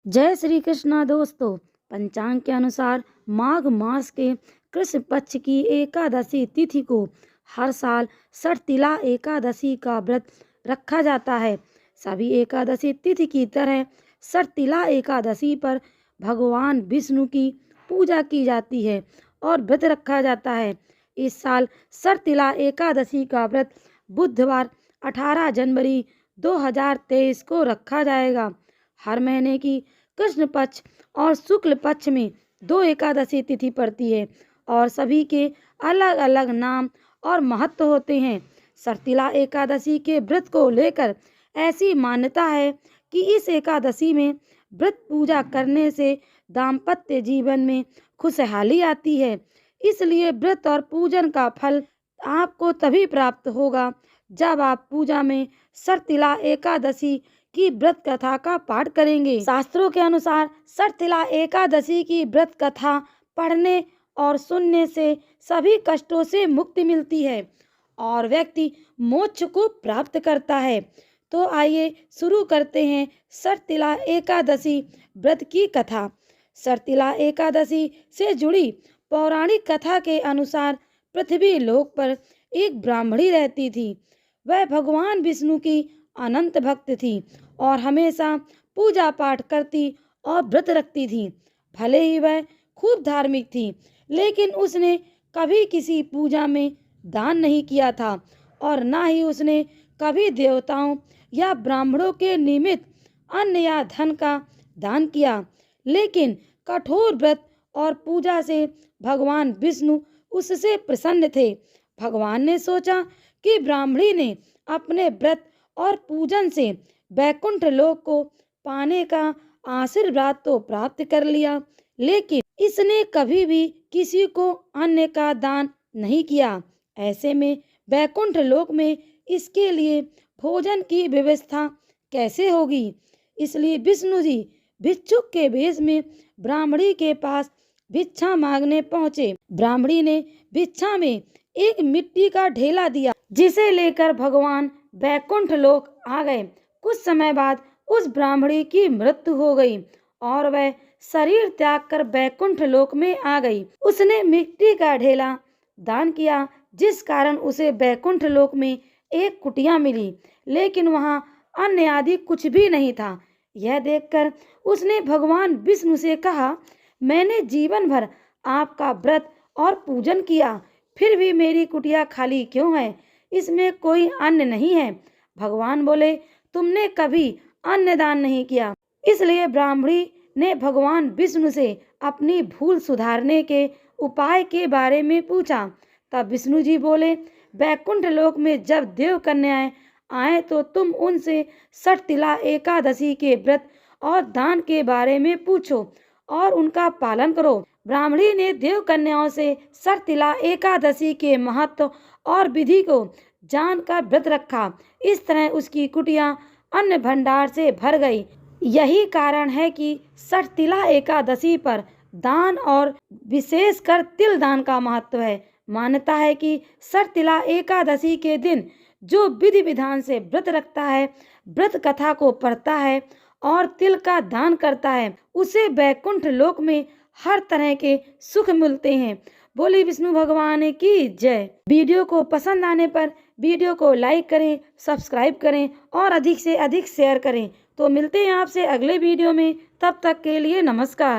जय श्री कृष्णा दोस्तों। पंचांग के अनुसार माघ मास के कृष्ण पक्ष की एकादशी तिथि को हर साल सठतिला एकादशी का व्रत रखा जाता है। सभी एकादशी तिथि की तरह सठतिला एकादशी पर भगवान विष्णु की पूजा की जाती है और व्रत रखा जाता है। इस साल सठतिला एकादशी का व्रत बुधवार 18 जनवरी 2023 को रखा जाएगा। हर महीने की कृष्ण पक्ष और शुक्ल पक्ष में 2 एकादशी तिथि पड़ती है और सभी के अलग अलग नाम और महत्व होते हैं। सठतिला एकादशी के व्रत को लेकर ऐसी मान्यता है कि इस एकादशी में व्रत पूजा करने से दाम्पत्य जीवन में खुशहाली आती है। इसलिए व्रत और पूजन का फल आपको तभी प्राप्त होगा जब आप पूजा में सठतिला एकादशी की व्रत कथा का पाठ करेंगे। शास्त्रों के अनुसार सठतिला एकादशी की व्रत कथा पढ़ने और सुनने से सभी कष्टों से मुक्ति मिलती है और व्यक्ति मोक्ष को प्राप्त करता है। तो आइए शुरू करते हैं सठतिला एकादशी व्रत की कथा। सठतिला एकादशी से जुड़ी पौराणिक कथा के अनुसार पृथ्वी लोक पर एक ब्राह्मणी रहती थी। वह भगवान विष्णु की अनंत भक्त थी और हमेशा पूजा पाठ करती और व्रत रखती थी। भले ही वह खूब धार्मिक थी, लेकिन उसने कभी किसी पूजा में दान नहीं किया था और ना ही उसने कभी देवताओं या ब्राह्मणों के निमित्त अन्न या धन का दान किया। लेकिन कठोर व्रत और पूजा से भगवान विष्णु उससे प्रसन्न थे। भगवान ने सोचा कि ब्राह्मणी ने अपने व्रत और पूजन से वैकुंठ लोक को पाने का आशीर्वाद तो प्राप्त कर लिया, लेकिन इसने कभी भी किसी को अन्न का दान नहीं किया। ऐसे में वैकुंठ लोक में इसके लिए भोजन की व्यवस्था कैसे होगी? इसलिए विष्णु जी भिक्षुक के वेश में ब्राह्मणी के पास भिक्षा मांगने पहुँचे। ब्राह्मणी ने भिक्षा में एक मिट्टी का ढेला दिया, जिसे लेकर भगवान वैकुंठ लोक आ गए। कुछ समय बाद उस ब्राह्मणी की मृत्यु हो गई और वह शरीर त्याग कर वैकुंठ लोक में आ गई। उसने मिट्टी का ढेला दान किया, जिस कारण उसे वैकुंठ लोक में एक कुटिया मिली, लेकिन वहां अन्न आदि कुछ भी नहीं था। यह देखकर उसने भगवान विष्णु से कहा, मैंने जीवन भर आपका व्रत और पूजन किया, फिर भी मेरी कुटिया खाली क्यों है? इसमें कोई अन्न नहीं है। भगवान बोले, तुमने कभी अन्न दान नहीं किया। इसलिए ब्राह्मणी ने भगवान विष्णु से अपनी भूल सुधारने के उपाय के बारे में पूछा। तब विष्णु जी बोले, वैकुंठ लोक में जब देव कन्याएं आए तो तुम उनसे सठतिला एकादशी के व्रत और दान के बारे में पूछो और उनका पालन करो। ब्राह्मणी ने देव कन्याओं से सठतिला एकादशी के महत्व और विधि को जानकर व्रत रखा। इस तरह उसकी कुटिया अन्न भंडार से भर गई। यही कारण है कि सठतिला एकादशी पर दान और विशेषकर तिल दान का महत्व है। मान्यता है कि सठतिला एकादशी के दिन जो विधि विधान से व्रत रखता है, व्रत कथा को पढ़ता है और तिल का दान करता है, उसे वैकुंठ लोक में हर तरह के सुख मिलते हैं। बोले विष्णु भगवान की जय। वीडियो को पसंद आने पर वीडियो को लाइक करें, सब्सक्राइब करें और अधिक से अधिक शेयर करें। तो मिलते हैं आपसे अगले वीडियो में। तब तक के लिए नमस्कार।